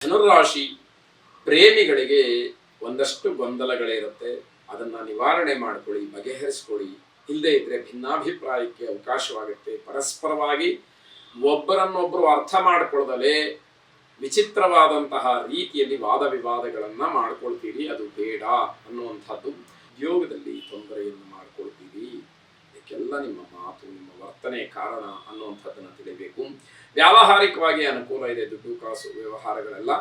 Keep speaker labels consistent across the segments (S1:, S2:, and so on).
S1: ಧನುರಾಶಿ ಪ್ರೇಮಿಗಳಿಗೆ ಒಂದಷ್ಟು ಗೊಂದಲಗಳಿರುತ್ತೆ. ಅದನ್ನ ನಿವಾರಣೆ ಮಾಡ್ಕೊಳ್ಳಿ, ಬಗೆಹರಿಸ್ಕೊಳ್ಳಿ. ಇಲ್ಲದೆ ಇದ್ರೆ ಭಿನ್ನಾಭಿಪ್ರಾಯಕ್ಕೆ ಅವಕಾಶವಾಗುತ್ತೆ. ಪರಸ್ಪರವಾಗಿ ಒಬ್ಬರನ್ನೊಬ್ಬರು ಅರ್ಥ ಮಾಡಿಕೊಳ್ಳದಲೇ ವಿಚಿತ್ರವಾದಂತಹ ರೀತಿಯಲ್ಲಿ ವಾದ ವಿವಾದಗಳನ್ನ ಮಾಡ್ಕೊಳ್ತೀರಿ. ಅದು ಬೇಡ ಅನ್ನುವಂಥದ್ದು. ಉದ್ಯೋಗದಲ್ಲಿ ತೊಂದರೆಯನ್ನು ಮಾಡ್ಕೊಳ್ತೀರಿ. ಇದಕ್ಕೆಲ್ಲ ನಿಮ್ಮ ಮಾತು, ನಿಮ್ಮ ವರ್ತನೆ ಕಾರಣ ಅನ್ನುವಂಥದ್ದನ್ನು ತಿಳಿಬೇಕು. ವ್ಯಾವಹಾರಿಕವಾಗಿ ಅನುಕೂಲ ಇದೆ. ದುಡ್ಡು ಕಾಸು ವ್ಯವಹಾರಗಳೆಲ್ಲ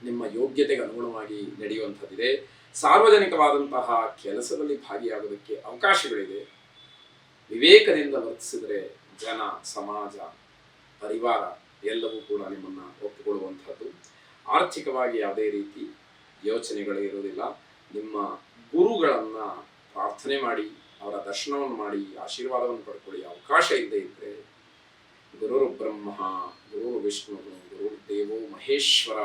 S1: ನಿಮ್ಮ ಯೋಗ್ಯತೆಗೆ ಅನುಗುಣವಾಗಿ ನಡೆಯುವಂಥದ್ದಿದೆ. ಸಾರ್ವಜನಿಕವಾದಂತಹ ಕೆಲಸದಲ್ಲಿ ಭಾಗಿಯಾಗೋದಕ್ಕೆ ಅವಕಾಶಗಳಿದೆ. ವಿವೇಕದಿಂದ ವರ್ತಿಸಿದರೆ ಜನ, ಸಮಾಜ, ಪರಿವಾರ ಎಲ್ಲವೂ ಕೂಡ ನಿಮ್ಮನ್ನು ಒಪ್ಪಿಕೊಳ್ಳುವಂಥದ್ದು. ಆರ್ಥಿಕವಾಗಿ ಯಾವುದೇ ರೀತಿ ಯೋಚನೆಗಳೇ ಇರೋದಿಲ್ಲ. ನಿಮ್ಮ ಗುರುಗಳನ್ನು ಪ್ರಾರ್ಥನೆ ಮಾಡಿ, ಅವರ ದರ್ಶನವನ್ನು ಮಾಡಿ, ಆಶೀರ್ವಾದವನ್ನು ಪಡ್ಕೊಳ್ಳಿ. ಅವಕಾಶ ಇಲ್ಲದೆ ಇದ್ದರೆ ಗುರುರು ಬ್ರಹ್ಮ, ಗುರು ವಿಷ್ಣು, ಗುರು ದೇವೋ ಮಹೇಶ್ವರ,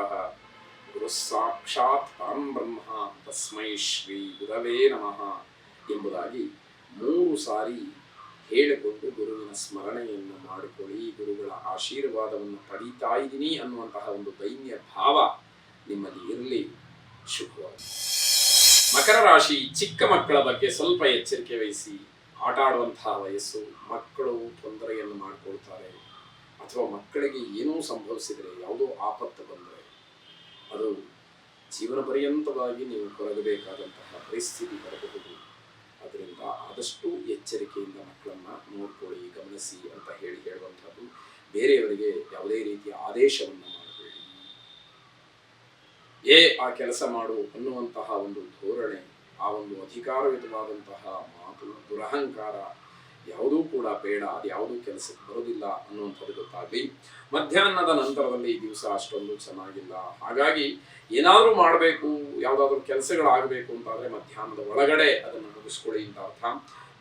S1: ಗುರು ಸಾಕ್ಷಾತ್ ಪರಂ ಬ್ರಹ್ಮ, ತಸ್ಮೈ ಶ್ರೀ ಗುರವೇ ನಮಃ ಎಂಬುದಾಗಿ 3 ಸಾರಿ ಹೇಳಿಕೊಂಡು ಗುರುವಿನ ಸ್ಮರಣೆಯನ್ನು ಮಾಡಿಕೊಳ್ಳಿ. ಗುರುಗಳ ಆಶೀರ್ವಾದವನ್ನು ಪಡೀತಾ ಇದ್ದೀನಿ ಅನ್ನುವಂತಹ ಒಂದು ದೈನ್ಯ ಭಾವ ನಿಮ್ಮಲ್ಲಿ ಇರಲಿ. ಶುಭವಾಗಿ. ಮಕರ ರಾಶಿ ಚಿಕ್ಕ ಮಕ್ಕಳ ಬಗ್ಗೆ ಸ್ವಲ್ಪ ಎಚ್ಚರಿಕೆ ವಹಿಸಿ. ಆಟ ಆಡುವಂತಹ ವಯಸ್ಸು. ಮಕ್ಕಳು ತೊಂದರೆಯನ್ನು ಮಾಡಿಕೊಳ್ತಾರೆ, ಅಥವಾ ಮಕ್ಕಳಿಗೆ ಏನೋ ಸಂಭವಿಸಿದರೆ, ಯಾವುದೋ ಆಪತ್ತು ಬಂದರೆ ಅದು ಜೀವನ ಪರ್ಯಂತವಾಗಿ ನೀವು ಕೊರಗಬೇಕಾದಂತಹ ಪರಿಸ್ಥಿತಿ ಬರಬಹುದು. ಅದರಿಂದ ಆದಷ್ಟು ಎಚ್ಚರಿಕೆಯಿಂದ ಮಕ್ಕಳನ್ನು ನೋಡ್ಕೊಳ್ಳಿ, ಗಮನಿಸಿ ಅಂತ ಹೇಳುವಂಥದ್ದು. ಬೇರೆಯವರಿಗೆ ಯಾವುದೇ ರೀತಿಯ ಆದೇಶವನ್ನು ಮಾಡಬೇಡಿ. ಆ ಕೆಲಸ ಮಾಡು ಅನ್ನುವಂತಹ ಒಂದು ಧೋರಣೆ, ಆ ಒಂದು ಅಧಿಕಾರಯುತವಾದಂತಹ ಮಾತು, ದುರಹಂಕಾರ ಯಾವುದೂ ಕೂಡ ಬೇಡ. ಅದು ಯಾವುದೂ ಕೆಲಸಕ್ಕೆ ಬರೋದಿಲ್ಲ ಅನ್ನುವಂಥದ್ದು ಗೊತ್ತಾಗಲಿ. ಮಧ್ಯಾಹ್ನದ ನಂತರದಲ್ಲಿ ಈ ದಿವಸ ಅಷ್ಟೊಂದು ಚೆನ್ನಾಗಿಲ್ಲ. ಹಾಗಾಗಿ ಏನಾದರೂ ಮಾಡಬೇಕು, ಯಾವುದಾದ್ರೂ ಕೆಲಸಗಳಾಗಬೇಕು ಅಂತಾದರೆ ಮಧ್ಯಾಹ್ನದ ಒಳಗಡೆ ಅದನ್ನು ಮುಗಿಸ್ಕೊಳ್ಳಿ ಅಂತ ಅರ್ಥ.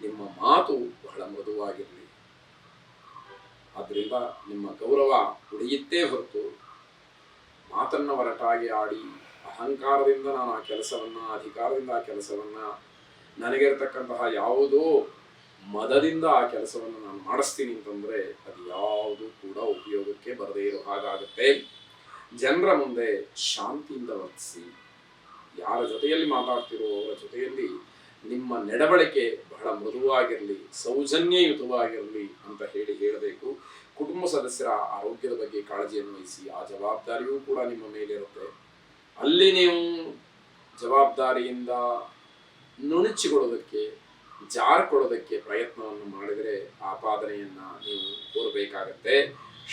S1: ನಿಮ್ಮ ಮಾತು ಬಹಳ ಮೃದುವಾಗಿರಲಿ. ಆದ್ದರಿಂದ ನಿಮ್ಮ ಗೌರವ ಉಳಿಯುತ್ತೇ ಹೊರತು ಮಾತನ್ನು ಹೊರಟಾಗಿ ಆಡಿ ಅಹಂಕಾರದಿಂದ ನಾನು ಆ ಕೆಲಸವನ್ನು, ಅಧಿಕಾರದಿಂದ ಆ ಕೆಲಸವನ್ನು, ನನಗಿರತಕ್ಕಂತಹ ಯಾವುದೋ ಮದದಿಂದ ಆ ಕೆಲಸವನ್ನು ನಾನು ಮಾಡಿಸ್ತೀನಿ ಅಂತಂದರೆ ಅದು ಯಾವುದು ಕೂಡ ಉಪಯೋಗಕ್ಕೆ ಬರದೇ ಇರೋ ಹಾಗಾಗುತ್ತೆ. ಜನರ ಮುಂದೆ ಶಾಂತಿಯಿಂದ ವರ್ತಿಸಿ. ಯಾರ ಜೊತೆಯಲ್ಲಿ ಮಾತಾಡ್ತಿರೋ ಅವರ ಜೊತೆಯಲ್ಲಿ ನಿಮ್ಮ ನಡವಳಿಕೆ ಬಹಳ ಮೃದುವಾಗಿರಲಿ, ಸೌಜನ್ಯಯುತವಾಗಿರಲಿ ಅಂತ ಹೇಳಬೇಕು. ಕುಟುಂಬ ಸದಸ್ಯರ ಆರೋಗ್ಯದ ಬಗ್ಗೆ ಕಾಳಜಿಯನ್ನು ವಹಿಸಿ. ಆ ಜವಾಬ್ದಾರಿಯೂ ಕೂಡ ನಿಮ್ಮ ಮೇಲಿರುತ್ತೆ. ಅಲ್ಲಿ ನೀವು ಜವಾಬ್ದಾರಿಯಿಂದ ನುಣುಚಿಕೊಳ್ಳೋದಕ್ಕೆ, ಜಾರಿಕೊಳ್ಳೋದಕ್ಕೆ ಪ್ರಯತ್ನವನ್ನು ಮಾಡಿದರೆ ಆಪಾದನೆಯನ್ನು ನೀವು ಕೋರಬೇಕಾಗತ್ತೆ.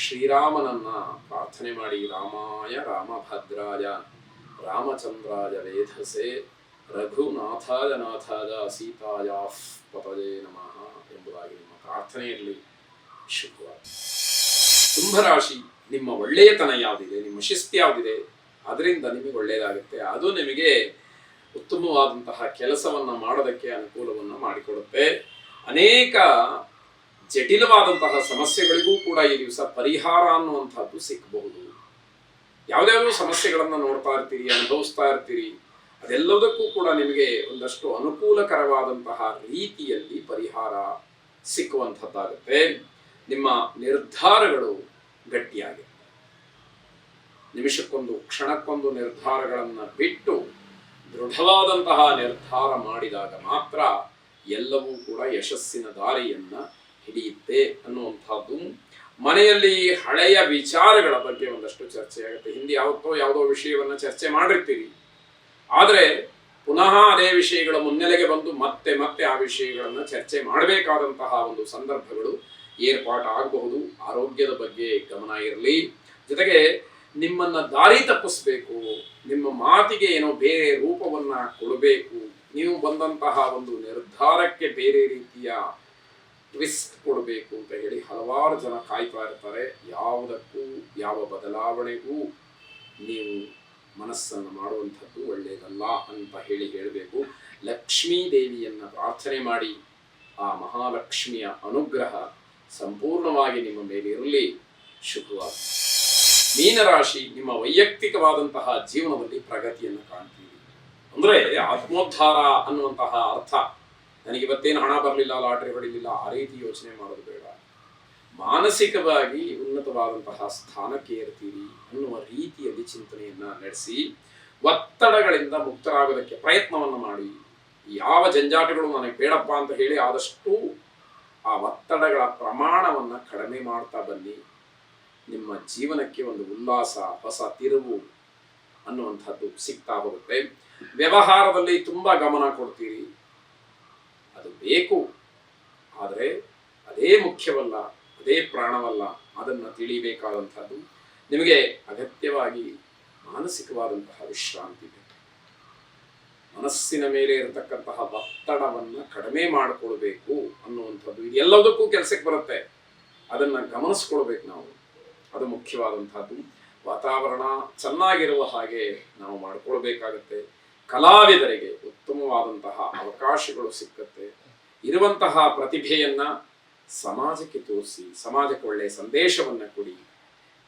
S1: ಶ್ರೀರಾಮನನ್ನ ಪ್ರಾರ್ಥನೆ ಮಾಡಿ. ರಾಮಾಯ ರಾಮಭದ್ರಾಯ ರಾಮಚಂದ್ರಾಯ ವೇಧಸೆ ರಘುನಾಥಾಯ ನಾಥಾಯ ಸೀತಾಯ ಪತಯೇ ನಮಃ ಎಂಬುದಾಗಿ ನಿಮ್ಮ ಪ್ರಾರ್ಥನೆ ಇರಲಿ. ಶುಭವಾಗಿ. ಕುಂಭರಾಶಿ ನಿಮ್ಮ ಒಳ್ಳೆಯತನ ಯಾವುದಿದೆ, ನಿಮ್ಮ ಶಿಸ್ತು ಯಾವುದಿದೆ, ಅದರಿಂದ ನಿಮಗೆ ಒಳ್ಳೆಯದಾಗುತ್ತೆ. ಅದು ನಿಮಗೆ ಉತ್ತಮವಾದಂತಹ ಕೆಲಸವನ್ನು ಮಾಡೋದಕ್ಕೆ ಅನುಕೂಲವನ್ನು ಮಾಡಿಕೊಡುತ್ತೆ. ಅನೇಕ ಜಟಿಲವಾದಂತಹ ಸಮಸ್ಯೆಗಳಿಗೂ ಕೂಡ ಈ ದಿವಸ ಪರಿಹಾರ ಅನ್ನುವಂಥದ್ದು ಸಿಕ್ಕಬಹುದು. ಯಾವುದ್ಯಾವುದೋ ಸಮಸ್ಯೆಗಳನ್ನು ನೋಡ್ತಾ ಇರ್ತೀರಿ, ಅನುಭವಿಸ್ತಾ ಇರ್ತೀರಿ. ಅದೆಲ್ಲದಕ್ಕೂ ಕೂಡ ನಿಮಗೆ ಒಂದಷ್ಟು ಅನುಕೂಲಕರವಾದಂತಹ ರೀತಿಯಲ್ಲಿ ಪರಿಹಾರ ಸಿಕ್ಕುವಂಥದ್ದಾಗುತ್ತೆ. ನಿಮ್ಮ ನಿರ್ಧಾರಗಳು ಗಟ್ಟಿಯಾಗಿವೆ. ನಿಮಿಷಕ್ಕೊಂದು, ಕ್ಷಣಕ್ಕೊಂದು ನಿರ್ಧಾರಗಳನ್ನು ಬಿಟ್ಟು ದೃಢವಾದಂತಹ ನಿರ್ಧಾರ ಮಾಡಿದಾಗ ಮಾತ್ರ ಎಲ್ಲವೂ ಕೂಡ ಯಶಸ್ಸಿನ ದಾರಿಯನ್ನು ಹಿಡಿಯುತ್ತೆ ಅನ್ನುವಂಥದ್ದು. ಮನೆಯಲ್ಲಿ ಹಳೆಯ ವಿಚಾರಗಳ ಬಗ್ಗೆ ಒಂದಷ್ಟು ಚರ್ಚೆ ಆಗುತ್ತೆ. ಹಿಂದೆ ಯಾವುದೋ ವಿಷಯವನ್ನು ಚರ್ಚೆ ಮಾಡಿರ್ತೀರಿ, ಆದರೆ ಪುನಃ ಅದೇ ವಿಷಯಗಳ ಮುನ್ನೆಲೆಗೆ ಬಂದು ಮತ್ತೆ ಆ ವಿಷಯಗಳನ್ನು ಚರ್ಚೆ ಮಾಡಬೇಕಾದಂತಹ ಒಂದು ಸಂದರ್ಭಗಳು ಏರ್ಪಾಟು ಆಗಬಹುದು. ಆರೋಗ್ಯದ ಬಗ್ಗೆ ಗಮನ ಇರಲಿ. ಜೊತೆಗೆ ನಿಮ್ಮನ್ನು ದಾರಿ ತಪ್ಪಿಸ್ಬೇಕು, ನಿಮ್ಮ ಮಾತಿಗೆ ಏನೋ ಬೇರೆ ರೂಪವನ್ನು ಕೊಡಬೇಕು, ನೀವು ಬಂದಂತಹ ಒಂದು ನಿರ್ಧಾರಕ್ಕೆ ಬೇರೆ ರೀತಿಯ ಟ್ವಿಸ್ಟ್ ಕೊಡಬೇಕು ಅಂತ ಹೇಳಿ ಹಲವಾರು ಜನ ಕಾಯ್ತಾ ಇರ್ತಾರೆ. ಯಾವುದಕ್ಕೂ, ಯಾವ ಬದಲಾವಣೆಗೂ ನೀವು ಮನಸ್ಸನ್ನು ಮಾಡುವಂಥದ್ದು ಒಳ್ಳೆಯದಲ್ಲ ಅಂತ ಹೇಳಬೇಕು. ಲಕ್ಷ್ಮೀ ದೇವಿಯನ್ನು ಪ್ರಾರ್ಥನೆ ಮಾಡಿ. ಆ ಮಹಾಲಕ್ಷ್ಮಿಯ ಅನುಗ್ರಹ ಸಂಪೂರ್ಣವಾಗಿ ನಿಮ್ಮ ಮೇಲೆ ಇರಲಿ. ಶುಭವಾಗಿ. ಮೀನರಾಶಿ ನಿಮ್ಮ ವೈಯಕ್ತಿಕವಾದಂತಹ ಜೀವನದಲ್ಲಿ ಪ್ರಗತಿಯನ್ನು ಕಾಣ್ತೀವಿ. ಅಂದರೆ ಆತ್ಮೋದ್ಧಾರ ಅನ್ನುವಂತಹ ಅರ್ಥ. ನನಗೆ ಇವತ್ತೇನು ಹಣ ಬರಲಿಲ್ಲ, ಲಾಟರಿ ಹೊಡಿಲಿಲ್ಲ, ಆ ರೀತಿ ಯೋಚನೆ ಮಾಡೋದು ಬೇಡ. ಮಾನಸಿಕವಾಗಿ ಉನ್ನತವಾದಂತಹ ಸ್ಥಾನಕ್ಕೆ ಇರ್ತೀರಿ ಅನ್ನುವ ರೀತಿಯಲ್ಲಿ ಚಿಂತನೆಯನ್ನ ನಡೆಸಿ ಒತ್ತಡಗಳಿಂದ ಮುಕ್ತರಾಗೋದಕ್ಕೆ ಪ್ರಯತ್ನವನ್ನು ಮಾಡಿ. ಯಾವ ಜಂಜಾಟಗಳು ನನಗೆ ಬೇಡಪ್ಪ ಅಂತ ಹೇಳಿ ಆದಷ್ಟು ಆ ಒತ್ತಡಗಳ ಪ್ರಮಾಣವನ್ನು ಕಡಿಮೆ ಮಾಡ್ತಾ ಬನ್ನಿ. ನಿಮ್ಮ ಜೀವನಕ್ಕೆ ಒಂದು ಉಲ್ಲಾಸ, ಹೊಸ ತಿರುವು ಅನ್ನುವಂಥದ್ದು ಸಿಗ್ತಾ ಹೋಗುತ್ತೆ. ವ್ಯವಹಾರದಲ್ಲಿ ತುಂಬ ಗಮನ ಕೊಡ್ತೀರಿ, ಅದು ಬೇಕು, ಆದರೆ ಅದೇ ಮುಖ್ಯವಲ್ಲ, ಅದೇ ಪ್ರಾಣವಲ್ಲ. ಅದನ್ನು ತಿಳಿಬೇಕಾದಂಥದ್ದು. ನಿಮಗೆ ಅಗತ್ಯವಾಗಿ ಮಾನಸಿಕವಾದಂತಹ ವಿಶ್ರಾಂತಿ ಬೇಕು. ಮನಸ್ಸಿನ ಮೇಲೆ ಇರತಕ್ಕಂತಹ ಒತ್ತಡವನ್ನು ಕಡಿಮೆ ಮಾಡಿಕೊಳ್ಬೇಕು ಅನ್ನುವಂಥದ್ದು ಇದೆಲ್ಲದಕ್ಕೂ ಕೆಲಸಕ್ಕೆ ಬರುತ್ತೆ. ಅದನ್ನು ಗಮನಿಸ್ಕೊಳ್ಬೇಕು ನಾವು, ಅದು ಮುಖ್ಯವಾದಂಥದ್ದು. ವಾತಾವರಣ ಚೆನ್ನಾಗಿರುವ ಹಾಗೆ ನಾವು ಮಾಡ್ಕೊಳ್ಬೇಕಾಗತ್ತೆ. ಕಲಾವಿದರಿಗೆ ಉತ್ತಮವಾದಂತಹ ಅವಕಾಶಗಳು ಸಿಕ್ಕತ್ತೆ. ಇರುವಂತಹ ಪ್ರತಿಭೆಯನ್ನ ಸಮಾಜಕ್ಕೆ ತೋರಿಸಿ, ಸಮಾಜಕ್ಕೆ ಒಳ್ಳೆಯ ಸಂದೇಶವನ್ನು ಕೊಡಿ.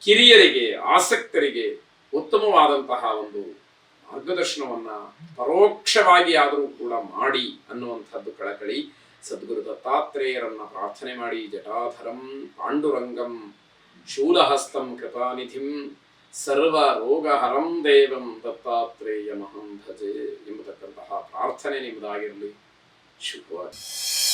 S1: ಕಿರಿಯರಿಗೆ, ಆಸಕ್ತರಿಗೆ ಉತ್ತಮವಾದಂತಹ ಒಂದು ಮಾರ್ಗದರ್ಶನವನ್ನ ಪರೋಕ್ಷವಾಗಿ ಆದರೂ ಕೂಡ ಮಾಡಿ ಅನ್ನುವಂಥದ್ದು ಕಳಕಳಿ. ಸದ್ಗುರು ದತ್ತಾತ್ರೇಯರನ್ನ ಪ್ರಾರ್ಥನೆ ಮಾಡಿ. ಜಟಾಧರಂ ಪಾಂಡುರಂಗಂ ಶೂಲಹಸ್ತಂ ಕೃಪಾನಿಧಿಂ ಸರ್ವ ರೋಗಹರಂ ದೇವಂ ದತ್ತಾತ್ರೇಯ ಮಹಂ ಭಜೆ ಎಂಬತಕ್ಕಂತಹ ಪ್ರಾರ್ಥನೆ ನಿಮ್ಮದಾಗಿರಲಿ. ಶುಭವಾಗಿ.